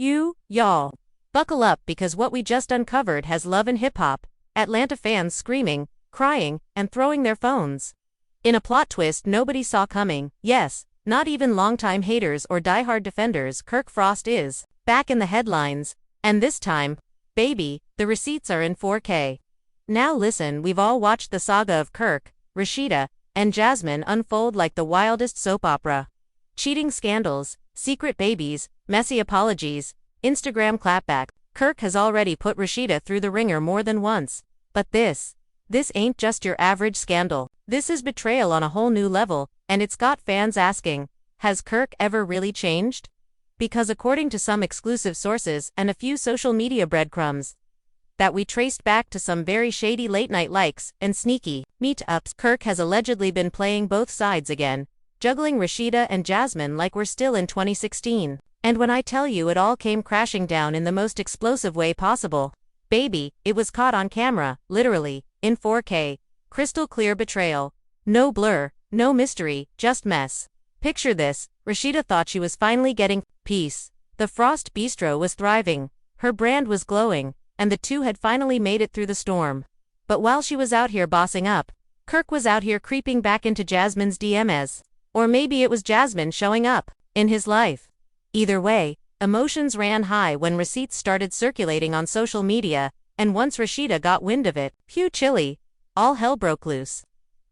Y'all. Buckle up because what we just uncovered has love and hip-hop, Atlanta fans screaming, crying, and throwing their phones. In a plot twist nobody saw coming, yes, not even longtime haters or die-hard defenders, Kirk Frost is back in the headlines, and this time, baby, the receipts are in 4K. Now listen, we've all watched the saga of Kirk, Rashida, and Jasmine unfold like the wildest soap opera. Cheating scandals, secret babies, messy apologies, Instagram clapback. Kirk has already put Rashida through the ringer more than once. But this ain't just your average scandal. This is betrayal on a whole new level, and it's got fans asking, has Kirk ever really changed? Because according to some exclusive sources and a few social media breadcrumbs that we traced back to some very shady late-night likes and sneaky meet-ups, Kirk has allegedly been playing both sides again, juggling Rashida and Jasmine like we're still in 2016. And when I tell you it all came crashing down in the most explosive way possible, baby, it was caught on camera, literally, in 4K, crystal clear betrayal. No blur, no mystery, just mess. Picture this, Rashida thought she was finally getting peace. The Frost Bistro was thriving, her brand was glowing, and the two had finally made it through the storm. But while she was out here bossing up, Kirk was out here creeping back into Jasmine's DMs. Or maybe it was Jasmine showing up in his life. Either way, emotions ran high when receipts started circulating on social media, and once Rashida got wind of it, phew chilly, all hell broke loose.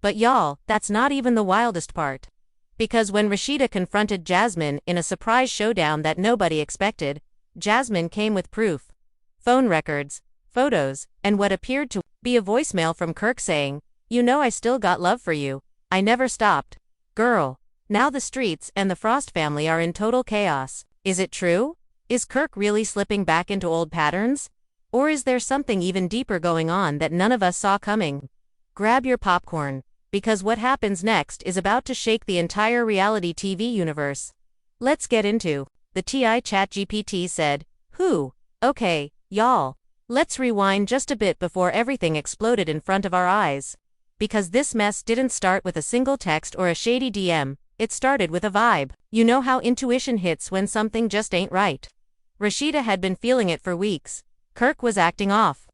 But y'all, that's not even the wildest part. Because when Rashida confronted Jasmine in a surprise showdown that nobody expected, Jasmine came with proof. Phone records, photos, and what appeared to be a voicemail from Kirk saying, "You know I still got love for you. I never stopped. Girl." Now the streets and the Frost family are in total chaos. Is it true? Is Kirk really slipping back into old patterns? Or is there something even deeper going on that none of us saw coming? Grab your popcorn, because what happens next is about to shake the entire reality TV universe. Let's get into the TI. ChatGPT said, "Who? Okay, y'all. Let's rewind just a bit before everything exploded in front of our eyes. Because this mess didn't start with a single text or a shady DM. It started with a vibe. You know how intuition hits when something just ain't right? Rashida had been feeling it for weeks. Kirk was acting off.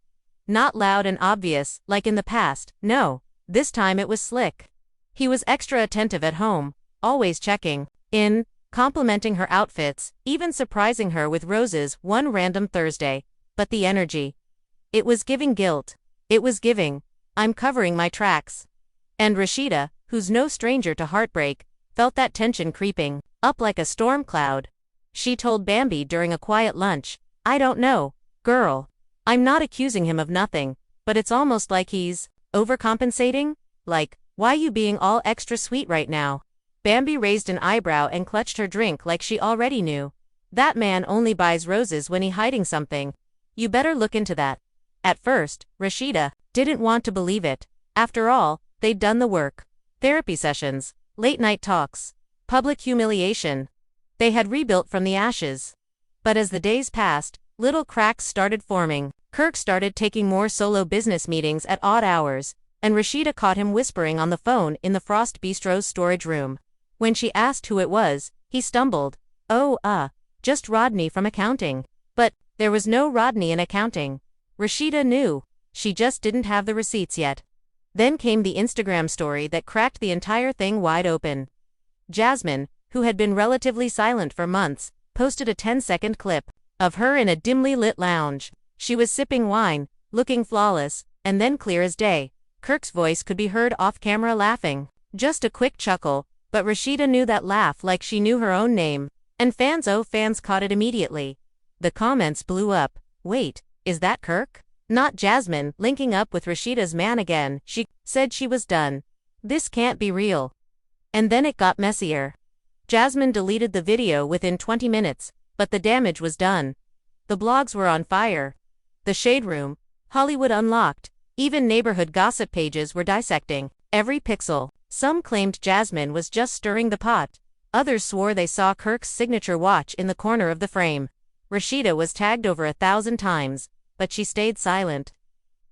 Not loud and obvious, like in the past, no. This time it was slick. He was extra attentive at home, always checking in, complimenting her outfits, even surprising her with roses one random Thursday. But the energy. It was giving guilt. It was giving, I'm covering my tracks. And Rashida, who's no stranger to heartbreak, felt that tension creeping up like a storm cloud. She told Bambi during a quiet lunch, "I don't know, girl. I'm not accusing him of nothing, but it's almost like he's overcompensating? Like, why you being all extra sweet right now?" Bambi raised an eyebrow and clutched her drink like she already knew. That man only buys roses when he's hiding something. You better look into that. At first, Rashida didn't want to believe it. After all, they'd done the work. Therapy sessions, late-night talks, public humiliation. They had rebuilt from the ashes. But as the days passed, little cracks started forming. Kirk started taking more solo business meetings at odd hours, and Rashida caught him whispering on the phone in the Frost Bistro's storage room. When she asked who it was, he stumbled. "Oh, just Rodney from accounting." But there was no Rodney in accounting. Rashida knew. She just didn't have the receipts yet. Then came the Instagram story that cracked the entire thing wide open. Jasmine, who had been relatively silent for months, posted a 10-second clip of her in a dimly lit lounge. She was sipping wine, looking flawless, and then clear as day, Kirk's voice could be heard off-camera laughing. Just a quick chuckle, but Rashida knew that laugh like she knew her own name. And fans caught it immediately. The comments blew up. Wait, is that Kirk? Not Jasmine linking up with Rashida's man again. She said she was done. This can't be real. And then it got messier. Jasmine deleted the video within 20 minutes, but the damage was done. The blogs were on fire. The Shade Room, Hollywood Unlocked, even neighborhood gossip pages were dissecting every pixel. Some claimed Jasmine was just stirring the pot. Others swore they saw Kirk's signature watch in the corner of the frame. Rashida was tagged over 1,000 times, but she stayed silent.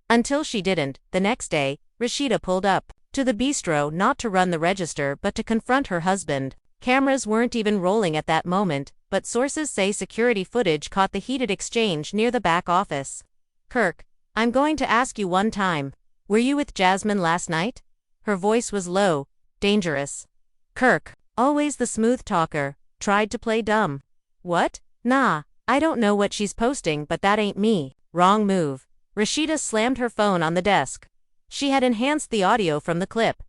Until she didn't. The next day, Rashida pulled up to the bistro not to run the register but to confront her husband. Cameras weren't even rolling at that moment, but sources say security footage caught the heated exchange near the back office. Kirk, I'm going to ask you one time. Were you with Jasmine last night? Her voice was low, dangerous. Kirk, always the smooth talker, tried to play dumb. What? Nah, I don't know what she's posting, but that ain't me. Wrong move. Rashida slammed her phone on the desk. She had enhanced the audio from the clip.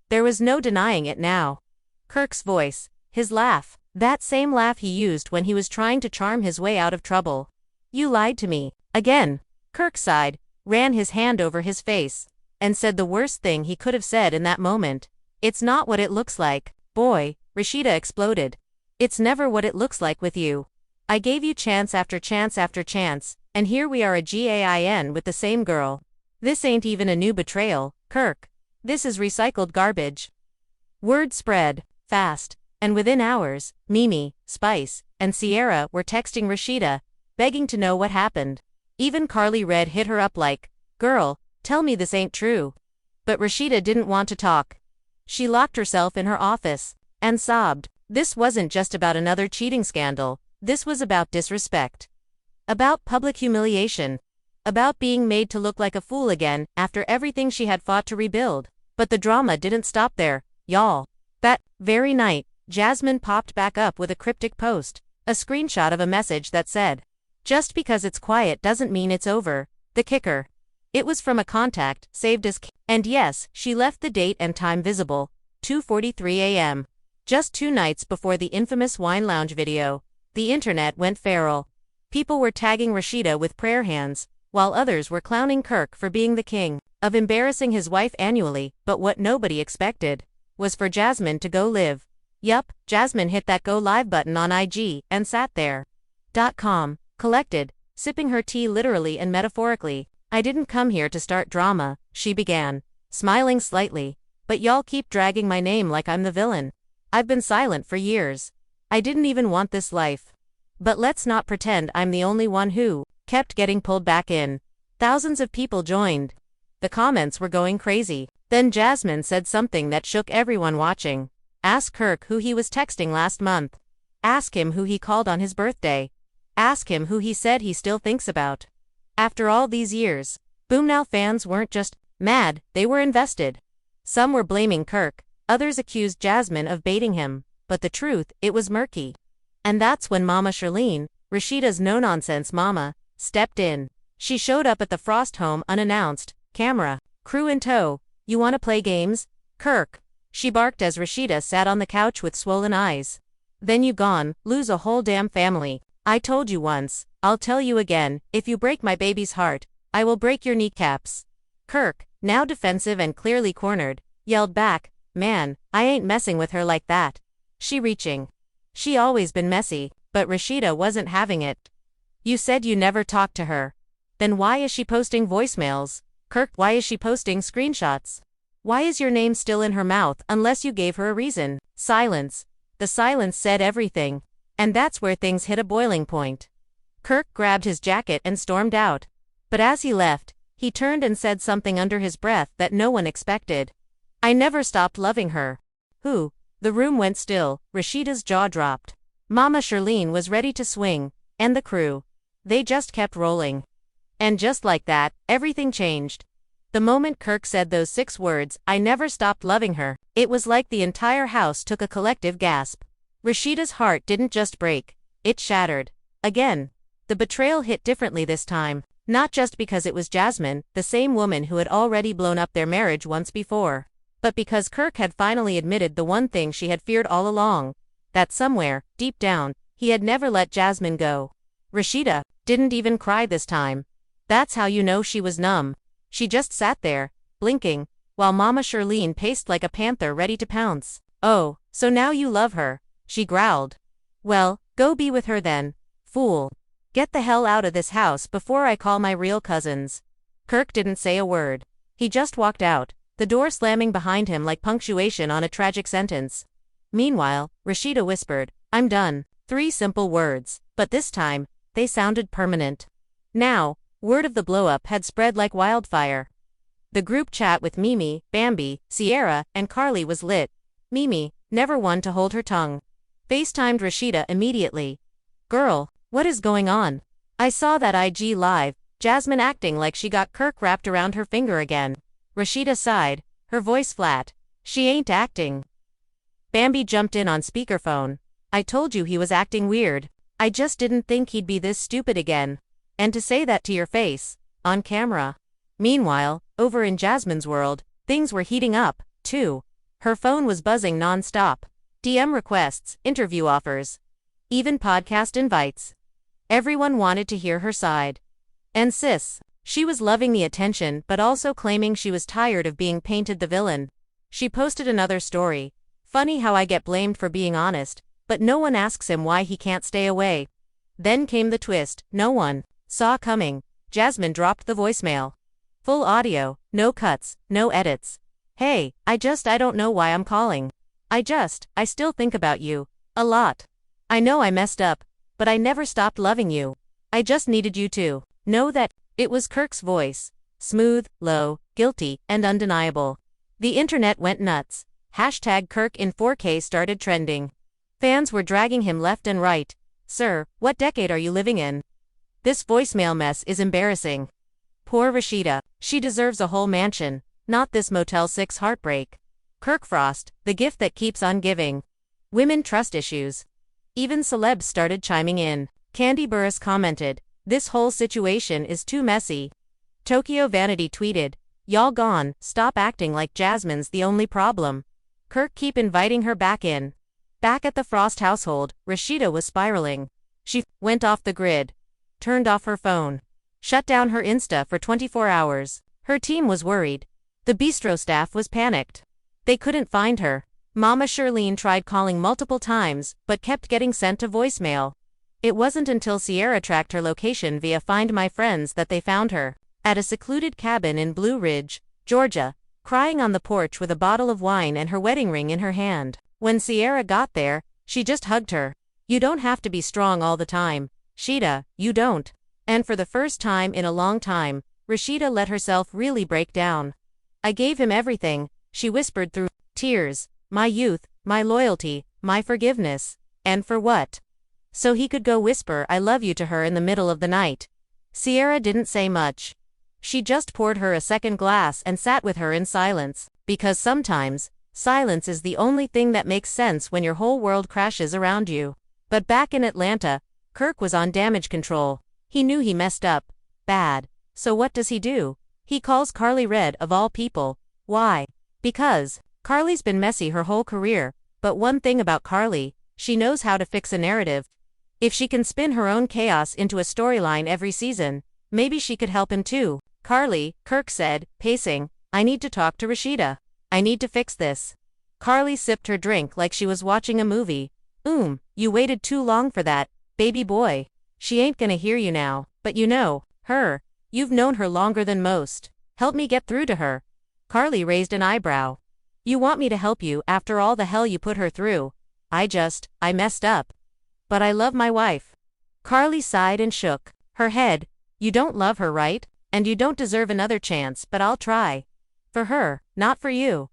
There was no denying it now. Kirk's voice, his laugh, that same laugh he used when he was trying to charm his way out of trouble. You lied to me. Again. Kirk sighed, ran his hand over his face, and said the worst thing he could have said in that moment. It's not what it looks like, boy, Rashida exploded. It's never what it looks like with you. I gave you chance after chance after chance, and here we are a GAIN with the same girl. This ain't even a new betrayal, Kirk. This is recycled garbage. Word spread fast, and within hours, Mimi, Spice, and Sierra were texting Rashida, begging to know what happened. Even Carly Red hit her up like, girl, tell me this ain't true. But Rashida didn't want to talk. She locked herself in her office and sobbed. This wasn't just about another cheating scandal, this was about disrespect. About public humiliation. About being made to look like a fool again after everything she had fought to rebuild. But the drama didn't stop there, y'all. That very night, Jasmine popped back up with a cryptic post, a screenshot of a message that said, just because it's quiet doesn't mean it's over, the kicker. It was from a contact, saved as and yes, she left the date and time visible, 2:43 a.m. Just 2 nights before the infamous Wine Lounge video, the internet went feral. People were tagging Rashida with prayer hands, while others were clowning Kirk for being the king of embarrassing his wife annually, but what nobody expected was for Jasmine to go live. Yup, Jasmine hit that go live button on IG and sat there. Collected, sipping her tea literally and metaphorically. I didn't come here to start drama, she began, smiling slightly, but y'all keep dragging my name like I'm the villain. I've been silent for years. I didn't even want this life. But let's not pretend I'm the only one who kept getting pulled back in. Thousands of people joined. The comments were going crazy. Then Jasmine said something that shook everyone watching. Ask Kirk who he was texting last month. Ask him who he called on his birthday. Ask him who he said he still thinks about. After all these years, Boom Now fans weren't just mad, they were invested. Some were blaming Kirk, others accused Jasmine of baiting him, but the truth, it was murky. And that's when Mama Charlene, Rashida's no-nonsense mama, stepped in. She showed up at the Frost home unannounced, camera, crew in tow. You wanna play games, Kirk? She barked as Rashida sat on the couch with swollen eyes. Then you gone, lose a whole damn family. I told you once, I'll tell you again, if you break my baby's heart, I will break your kneecaps. Kirk, now defensive and clearly cornered, yelled back, man, I ain't messing with her like that. She reaching. She always been messy, but Rashida wasn't having it. You said you never talked to her. Then why is she posting voicemails? Kirk, why is she posting screenshots? Why is your name still in her mouth unless you gave her a reason? Silence. The silence said everything. And that's where things hit a boiling point. Kirk grabbed his jacket and stormed out. But as he left, he turned and said something under his breath that no one expected. I never stopped loving her. Who? The room went still, Rashida's jaw dropped. Mama Charlene was ready to swing, and the crew. They just kept rolling. And just like that, everything changed. The moment Kirk said those 6 words, I never stopped loving her, it was like the entire house took a collective gasp. Rashida's heart didn't just break, it shattered. Again. The betrayal hit differently this time, not just because it was Jasmine, the same woman who had already blown up their marriage once before, but because Kirk had finally admitted the one thing she had feared all along, that somewhere, deep down, he had never let Jasmine go. Rashida didn't even cry this time. That's how you know she was numb. She just sat there, blinking, while Mama Charlene paced like a panther ready to pounce. Oh, so now you love her, she growled. Well, go be with her then, fool. Get the hell out of this house before I call my real cousins. Kirk didn't say a word. He just walked out, the door slamming behind him like punctuation on a tragic sentence. Meanwhile, Rashida whispered, I'm done. 3 simple words, but this time, they sounded permanent. Now, word of the blow-up had spread like wildfire. The group chat with Mimi, Bambi, Sierra, and Carly was lit. Mimi, never one to hold her tongue. FaceTimed Rashida immediately. Girl, what is going on? I saw that IG live, Jasmine acting like she got Kirk wrapped around her finger again. Rashida sighed, her voice flat. She ain't acting. Bambi jumped in on speakerphone. I told you he was acting weird. I just didn't think he'd be this stupid again. And to say that to your face, on camera. Meanwhile, over in Jasmine's world, things were heating up, too. Her phone was buzzing non-stop. DM requests, interview offers. Even podcast invites. Everyone wanted to hear her side. And she was loving the attention but also claiming she was tired of being painted the villain. She posted another story. Funny how I get blamed for being honest, but no one asks him why he can't stay away. Then came the twist, no one saw coming. Jasmine dropped the voicemail. Full audio, no cuts, no edits. Hey, I don't know why I'm calling. I still think about you. A lot. I know I messed up, but I never stopped loving you. I just needed you to know that. It was Kirk's voice. Smooth, low, guilty, and undeniable. The internet went nuts. Hashtag Kirk in 4K started trending. Fans were dragging him left and right. Sir, what decade are you living in? This voicemail mess is embarrassing. Poor Rashida. She deserves a whole mansion, not this Motel 6 heartbreak. Kirk Frost, the gift that keeps on giving. Women trust issues. Even celebs started chiming in. Candy Burris commented, this whole situation is too messy. Tokyo Vanity tweeted, y'all gone, stop acting like Jasmine's the only problem. Kirk keep inviting her back in. Back at the Frost household, Rashida was spiraling. She went off the grid. Turned off her phone. Shut down her Insta for 24 hours. Her team was worried. The bistro staff was panicked. They couldn't find her. Mama Shirlene tried calling multiple times, but kept getting sent to voicemail. It wasn't until Sierra tracked her location via Find My Friends that they found her, at a secluded cabin in Blue Ridge, Georgia, crying on the porch with a bottle of wine and her wedding ring in her hand. When Sierra got there, she just hugged her. You don't have to be strong all the time, Rashida, you don't. And for the first time in a long time, Rashida let herself really break down. I gave him everything, she whispered through tears, my youth, my loyalty, my forgiveness. And for what? So he could go whisper I love you to her in the middle of the night. Sierra didn't say much. She just poured her a second glass and sat with her in silence, because sometimes, silence is the only thing that makes sense when your whole world crashes around you. But back in Atlanta, Kirk was on damage control. He knew he messed up. Bad. So what does he do? He calls Carly Red of all people. Why? Because Carly's been messy her whole career, but one thing about Carly, she knows how to fix a narrative. If she can spin her own chaos into a storyline every season, maybe she could help him too. Carly, Kirk said, pacing, I need to talk to Rashida. I need to fix this. Carly sipped her drink like she was watching a movie. You waited too long for that, baby boy. She ain't gonna hear you now, but you know, her. You've known her longer than most. Help me get through to her. Carly raised an eyebrow. You want me to help you after all the hell you put her through? I messed up. But I love my wife. Carly sighed and shook her head. You don't love her, right? And you don't deserve another chance, but I'll try. For her, not for you.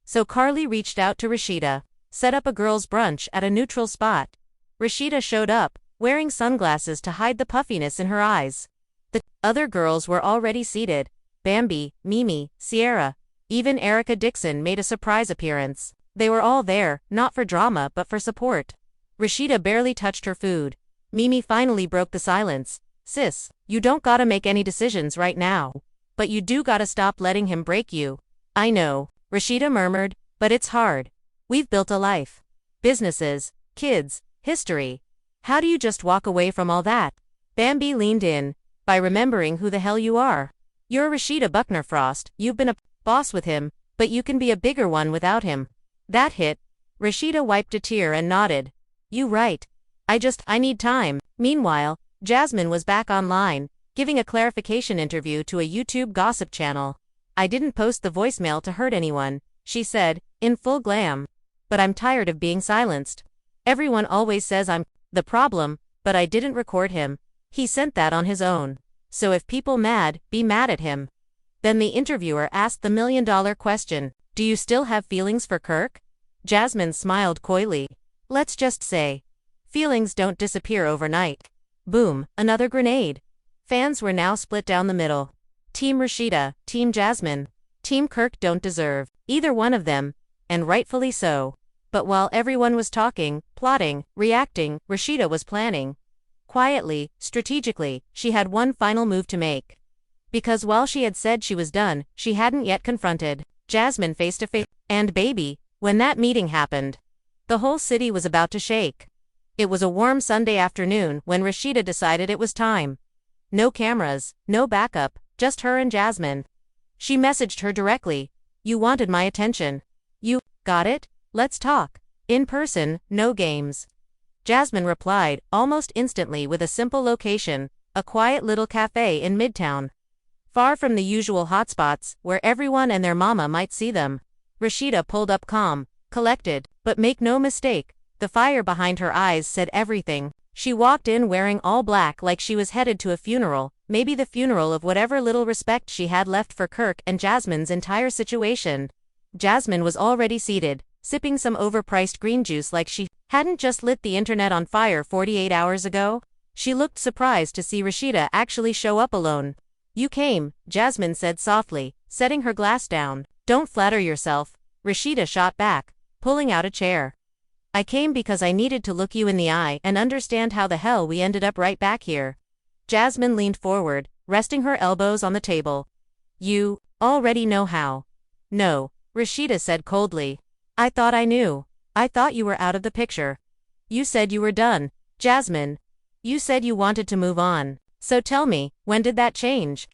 So Carly reached out to Rashida, set up a girls' brunch at a neutral spot. Rashida showed up, wearing sunglasses to hide the puffiness in her eyes. The other girls were already seated. Bambi, Mimi, Sierra, even Erica Dixon made a surprise appearance. They were all there, not for drama but for support. Rashida barely touched her food. Mimi finally broke the silence. Sis, you don't gotta make any decisions right now. But you do gotta stop letting him break you. I know, Rashida murmured, but it's hard. We've built a life. Businesses, kids, history. How do you just walk away from all that? Bambi leaned in, by remembering who the hell you are. You're Rashida Buckner Frost, you've been a boss with him, but you can be a bigger one without him. That hit. Rashida wiped a tear and nodded. You right. I need time. Meanwhile, Jasmine was back online, giving a clarification interview to a YouTube gossip channel. I didn't post the voicemail to hurt anyone, she said, in full glam. But I'm tired of being silenced. Everyone always says I'm the problem, but I didn't record him. He sent that on his own. So if people be mad at him. Then the interviewer asked the million-dollar question, do you still have feelings for Kirk? Jasmine smiled coyly. Let's just say, feelings don't disappear overnight. Boom, another grenade. Fans were now split down the middle. Team Rashida, Team Jasmine. Team Kirk don't deserve either one of them, and rightfully so. But while everyone was talking, plotting, reacting, Rashida was planning. Quietly, strategically, she had one final move to make. Because while she had said she was done, she hadn't yet confronted Jasmine face to face. And baby, when that meeting happened, the whole city was about to shake. It was a warm Sunday afternoon when Rashida decided it was time. No cameras, no backup, just her and Jasmine. She messaged her directly. You wanted my attention. You got it? Let's talk. In person, no games. Jasmine replied, almost instantly with a simple location, a quiet little cafe in Midtown. Far from the usual hotspots, where everyone and their mama might see them. Rashida pulled up calm, collected, but make no mistake, the fire behind her eyes said everything. She walked in wearing all black like she was headed to a funeral, maybe the funeral of whatever little respect she had left for Kirk and Jasmine's entire situation. Jasmine was already seated, sipping some overpriced green juice like she hadn't just lit the internet on fire 48 hours ago. She looked surprised to see Rashida actually show up alone. You came, Jasmine said softly, setting her glass down. Don't flatter yourself, Rashida shot back, pulling out a chair. I came because I needed to look you in the eye and understand how the hell we ended up right back here. Jasmine leaned forward, resting her elbows on the table. You already know how. No, Rashida said coldly. I thought I knew. I thought you were out of the picture. You said you were done, Jasmine. You said you wanted to move on. So tell me, when did that change?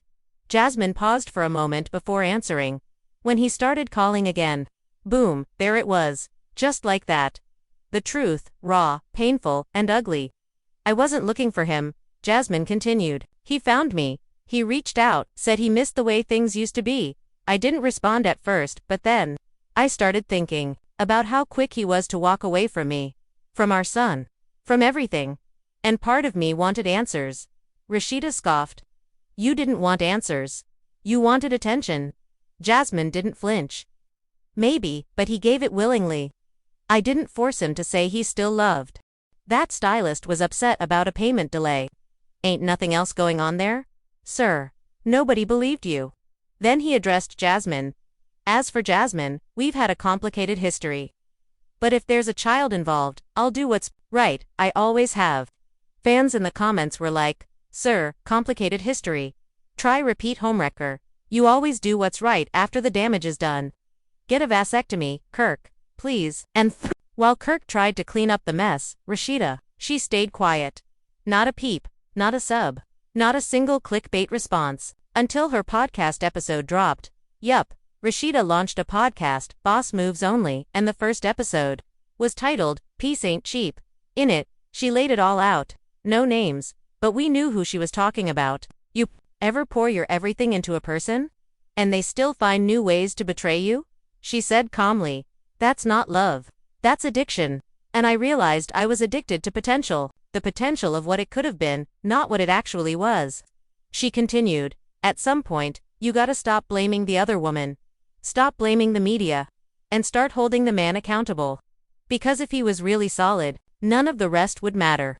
Jasmine paused for a moment before answering. When he started calling again. Boom, there it was. Just like that. The truth, raw, painful, and ugly. I wasn't looking for him, Jasmine continued. He found me. He reached out, said he missed the way things used to be. I didn't respond at first, but then I started thinking about how quick he was to walk away from me. From our son. From everything. And part of me wanted answers. Rashida scoffed. You didn't want answers. You wanted attention. Jasmine didn't flinch. Maybe, but he gave it willingly. I didn't force him to say he still loved. That stylist was upset about a payment delay. Ain't nothing else going on there? Sir, nobody believed you. Then he addressed Jasmine. As for Jasmine, we've had a complicated history. But if there's a child involved, I'll do what's right, I always have. Fans in the comments were like, Sir, complicated history. Try repeat homewrecker. You always do what's right after the damage is done. Get a vasectomy, Kirk, please. And while Kirk tried to clean up the mess, Rashida, she stayed quiet. Not a peep, not a sub, not a single clickbait response, until her podcast episode dropped. Yup, Rashida launched a podcast, Boss Moves Only, and the first episode was titled, Peace Ain't Cheap. In it, she laid it all out. No names, but we knew who she was talking about. You ever pour your everything into a person? And they still find new ways to betray you? She said calmly. That's not love. That's addiction. And I realized I was addicted to potential. The potential of what it could have been, not what it actually was. She continued. At some point, you gotta stop blaming the other woman. Stop blaming the media. And start holding the man accountable. Because if he was really solid, none of the rest would matter.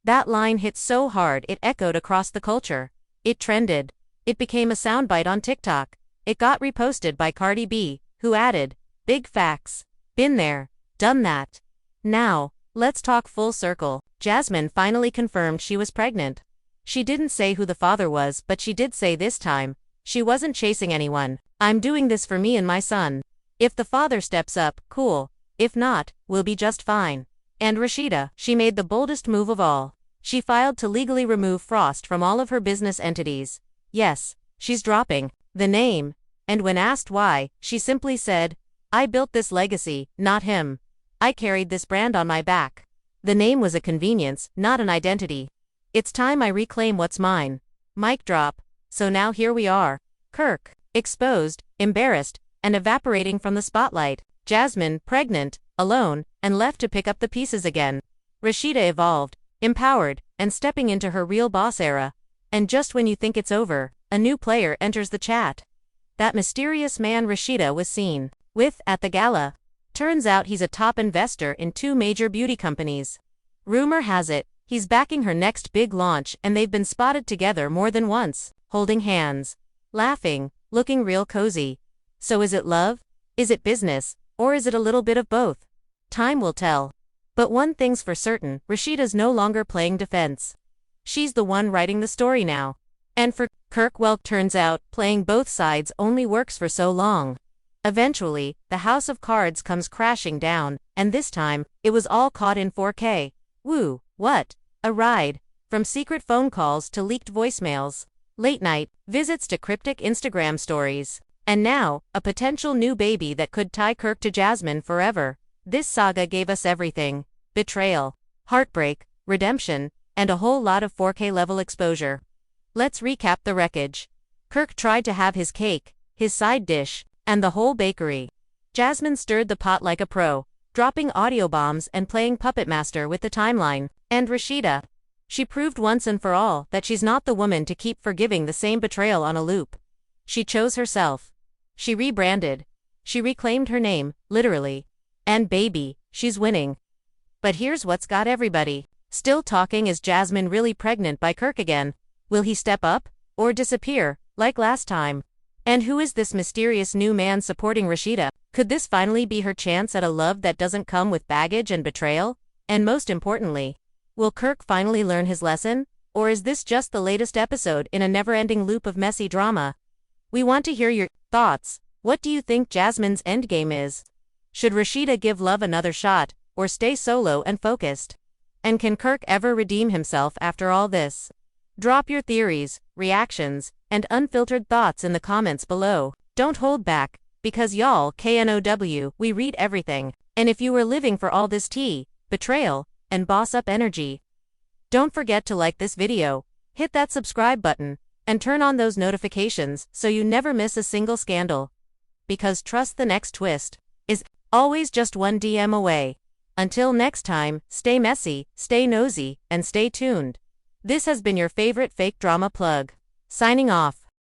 That line hit so hard it echoed across the culture. It trended. It became a soundbite on TikTok. It got reposted by Cardi B, who added, Big facts. Been there. Done that. Now, let's talk full circle. Jasmine finally confirmed she was pregnant. She didn't say who the father was, but she did say this time, she wasn't chasing anyone. I'm doing this for me and my son. If the father steps up, cool. If not, we'll be just fine. And Rashida, she made the boldest move of all. She filed to legally remove Frost from all of her business entities. Yes, she's dropping the name. And when asked why, she simply said, I built this legacy, not him. I carried this brand on my back. The name was a convenience, not an identity. It's time I reclaim what's mine. Mic drop. So now here we are. Kirk, exposed, embarrassed, and evaporating from the spotlight. Jasmine, pregnant, alone, and left to pick up the pieces again. Rashida evolved, empowered, and stepping into her real boss era. And just when you think it's over, a new player enters the chat. That mysterious man Rashida was seen with at the gala. Turns out he's a top investor in 2 major beauty companies. Rumor has it, he's backing her next big launch and they've been spotted together more than once, holding hands, laughing, looking real cozy. So is it love? Is it business? Or is it a little bit of both? Time will tell. But one thing's for certain, Rashida's no longer playing defense. She's the one writing the story now. And for Kirk, well, turns out, playing both sides only works for so long. Eventually, the house of cards comes crashing down, and this time, it was all caught in 4K. Woo, what a ride. From secret phone calls to leaked voicemails, late night visits to cryptic Instagram stories, and now, a potential new baby that could tie Kirk to Jasmine forever. This saga gave us everything: betrayal, heartbreak, redemption, and a whole lot of 4K level exposure. Let's recap the wreckage. Kirk tried to have his cake, his side dish, and the whole bakery. Jasmine stirred the pot like a pro, dropping audio bombs and playing puppet master with the timeline. And Rashida, she proved once and for all that she's not the woman to keep forgiving the same betrayal on a loop. She chose herself. She rebranded. She reclaimed her name, literally. And baby, she's winning. But here's what's got everybody still talking: is Jasmine really pregnant by Kirk again? Will he step up? Or disappear, like last time? And who is this mysterious new man supporting Rashida? Could this finally be her chance at a love that doesn't come with baggage and betrayal? And most importantly, will Kirk finally learn his lesson? Or is this just the latest episode in a never-ending loop of messy drama? We want to hear your thoughts. What do you think Jasmine's endgame is? Should Rashida give love another shot, or stay solo and focused? And can Kirk ever redeem himself after all this? Drop your theories, reactions, and unfiltered thoughts in the comments below. Don't hold back, because y'all, KNOW, we read everything. And if you were living for all this tea, betrayal, and boss-up energy, don't forget to like this video, hit that subscribe button, and turn on those notifications so you never miss a single scandal. Because trust the next twist is always just one DM away. Until next time, stay messy, stay nosy, and stay tuned. This has been your favorite fake drama plug. Signing off.